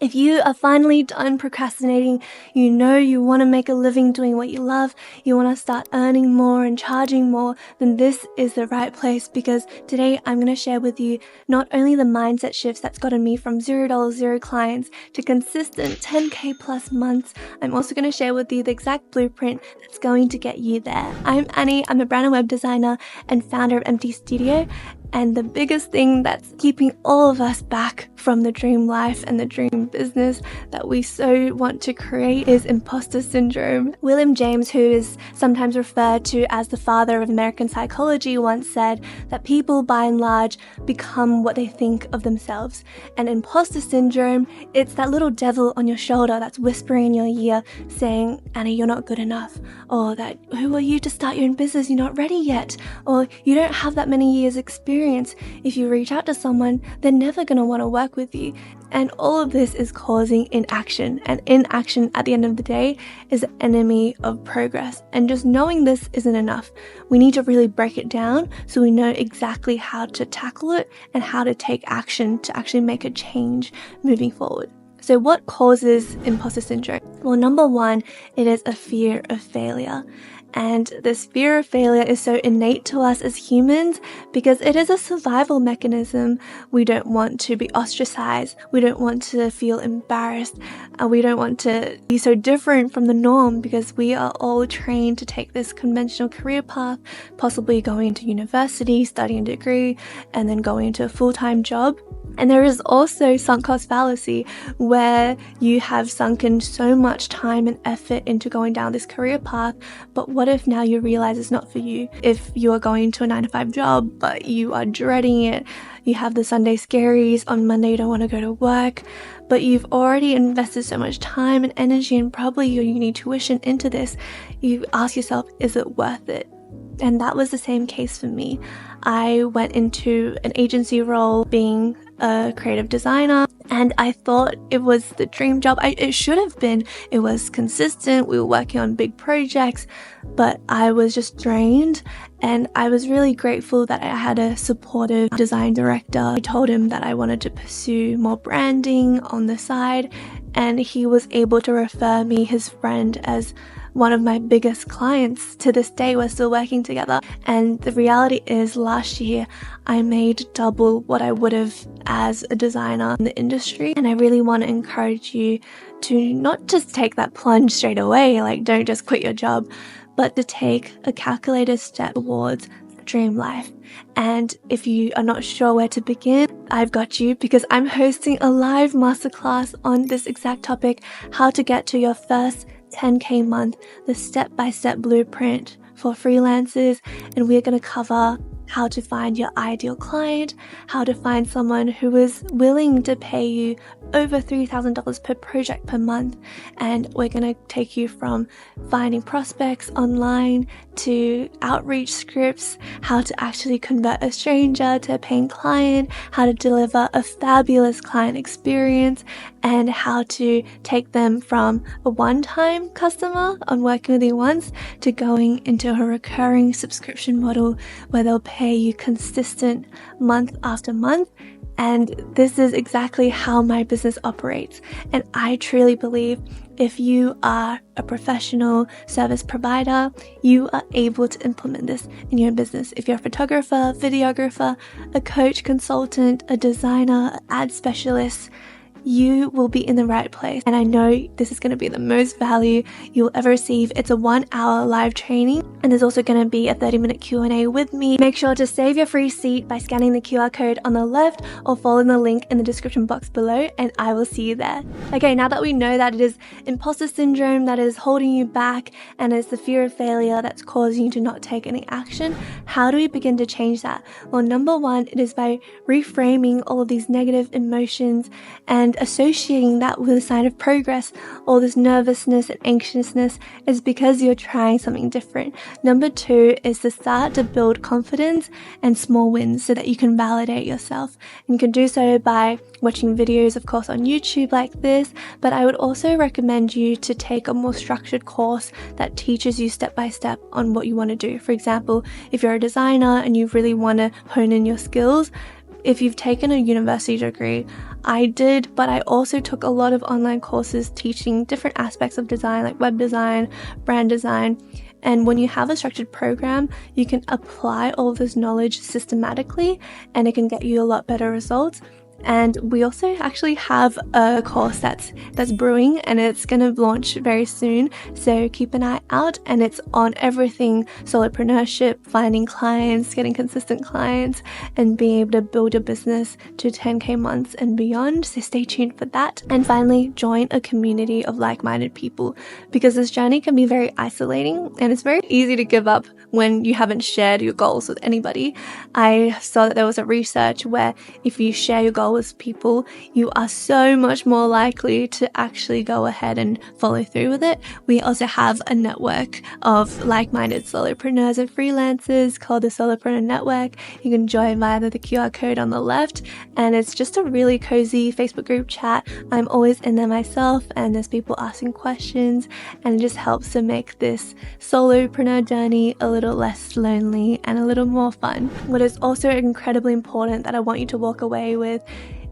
If you are finally done procrastinating, you know you want to make a living doing what you love, you want to start earning more and charging more, then this is the right place, because today I'm going to share with you not only the mindset shifts that's gotten me from $0, 0 clients to consistent 10K plus months, I'm also going to share with you the exact blueprint that's going to get you there. I'm Annie, I'm a brand and web designer and founder of MTstudio. And the biggest thing that's keeping all of us back from the dream life and the dream business that we so want to create is imposter syndrome. William James, who is sometimes referred to as the father of American psychology, once said that people by and large become what they think of themselves. And imposter syndrome, it's that little devil on your shoulder that's whispering in your ear saying, Annie, you're not good enough. Or that, who are you to start your own business? You're not ready yet. Or you don't have that many years experience. If you reach out to someone, they're never going to want to work with you. And all of this is causing inaction. And inaction at the end of the day is an enemy of progress. And just knowing this isn't enough. We need to really break it down so we know exactly how to tackle it and how to take action to actually make a change moving forward. So what causes imposter syndrome? Well, number one, it is a fear of failure. And this fear of failure is so innate to us as humans because it is a survival mechanism. We don't want to be ostracized. We don't want to feel embarrassed. We don't want to be so different from the norm because we are all trained to take this conventional career path, possibly going to university, studying a degree, and then going into a full-time job. And there is also sunk cost fallacy where you have sunken so much time and effort into going down this career path, but what if now you realize it's not for you? If you are going to a 9-to-5 job, but you are dreading it, you have the Sunday scaries, on Monday you don't want to go to work, but you've already invested so much time and energy and probably your uni tuition into this, you ask yourself, is it worth it? And that was the same case for me. I went into an agency role being a creative designer and I thought it was the dream job. It should have been. It was consistent. We were working on big projects, but I was just drained. And I was really grateful that I had a supportive design director. I told him that I wanted to pursue more branding on the side, and he was able to refer me his friend as one of my biggest clients. To this day, we're still working together. And the reality is last year, I made double what I would have as a designer in the industry. And I really want to encourage you to not just take that plunge straight away, like don't just quit your job, but to take a calculated step towards the dream life. And if you are not sure where to begin, I've got you, because I'm hosting a live masterclass on this exact topic, how to get to your first 10K month, the step-by-step blueprint for freelancers. And we're going to cover how to find your ideal client, how to find someone who is willing to pay you over $3,000 per project per month. And we're going to take you from finding prospects online to outreach scripts, how to actually convert a stranger to a paying client, how to deliver a fabulous client experience, and how to take them from a one-time customer on working with you once to going into a recurring subscription model where they'll pay you consistent month after month. And this is exactly how my business operates. And I truly believe if you are a professional service provider, you are able to implement this in your business. If you're a photographer, videographer, a coach, consultant, a designer, ad specialist, you will be in the right place. And I know this is going to be the most value you'll ever receive. It's a 1-hour live training, and there's also going to be a 30-minute Q&A with me. Make sure to save your free seat by scanning the QR code on the left or following the link in the description box below, and I will see you there. Okay, now that we know that it is imposter syndrome that is holding you back and it's the fear of failure that's causing you to not take any action, how do we begin to change that? Well, number one, it is by reframing all of these negative emotions and associating that with a sign of progress. All this nervousness and anxiousness is because you're trying something different. Number two is to start to build confidence and small wins so that you can validate yourself. And you can do so by watching videos, of course, on YouTube like this, but I would also recommend you to take a more structured course that teaches you step by step on what you want to do. For example, if you're a designer and you really want to hone in your skills, if you've taken a university degree, I did, but I also took a lot of online courses teaching different aspects of design, like web design, brand design. And when you have a structured program, you can apply all of this knowledge systematically, and it can get you a lot better results. And we also actually have a course that's brewing, and it's going to launch very soon. So keep an eye out, and it's on everything solopreneurship, finding clients, getting consistent clients, and being able to build your business to 10K months and beyond. So stay tuned for that. And finally, join a community of like-minded people, because this journey can be very isolating, and it's very easy to give up when you haven't shared your goals with anybody. I saw that there was a research where if you share your goal with people, you are so much more likely to actually go ahead and follow through with it. We also have a network of like-minded solopreneurs and freelancers called the Solopreneur Network. You can join via the QR code on the left, and it's just a really cozy Facebook group chat. I'm always in there myself, and there's people asking questions, and it just helps to make this solopreneur journey a little less lonely and a little more fun. What is also incredibly important that I want you to walk away with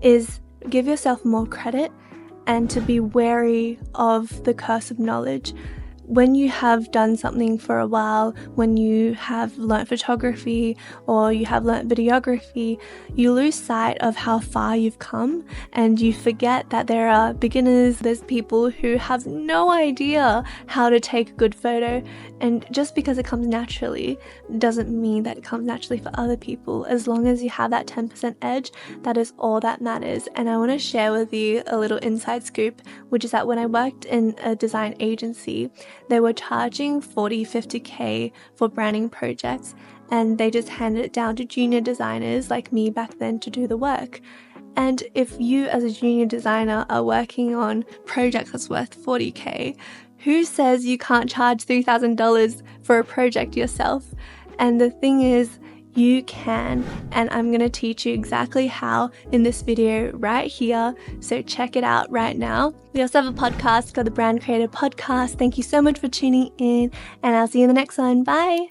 is give yourself more credit and to be wary of the curse of knowledge. When you have done something for a while, when you have learnt photography or you have learnt videography, you lose sight of how far you've come, and you forget that there are beginners, there's people who have no idea how to take a good photo, and just because it comes naturally doesn't mean that it comes naturally for other people. As long as you have that 10% edge, that is all that matters. And I want to share with you a little inside scoop, which is that when I worked in a design agency, they were charging 40, 50K for branding projects, and they just handed it down to junior designers like me back then to do the work. And if you as a junior designer are working on projects that's worth 40K, who says you can't charge $3,000 for a project yourself? And the thing is, you can, and I'm going to teach you exactly how in this video right here, so check it out right now. We also have a podcast called the Brand Creator Podcast. Thank you so much for tuning in, and I'll see you in the next one. Bye!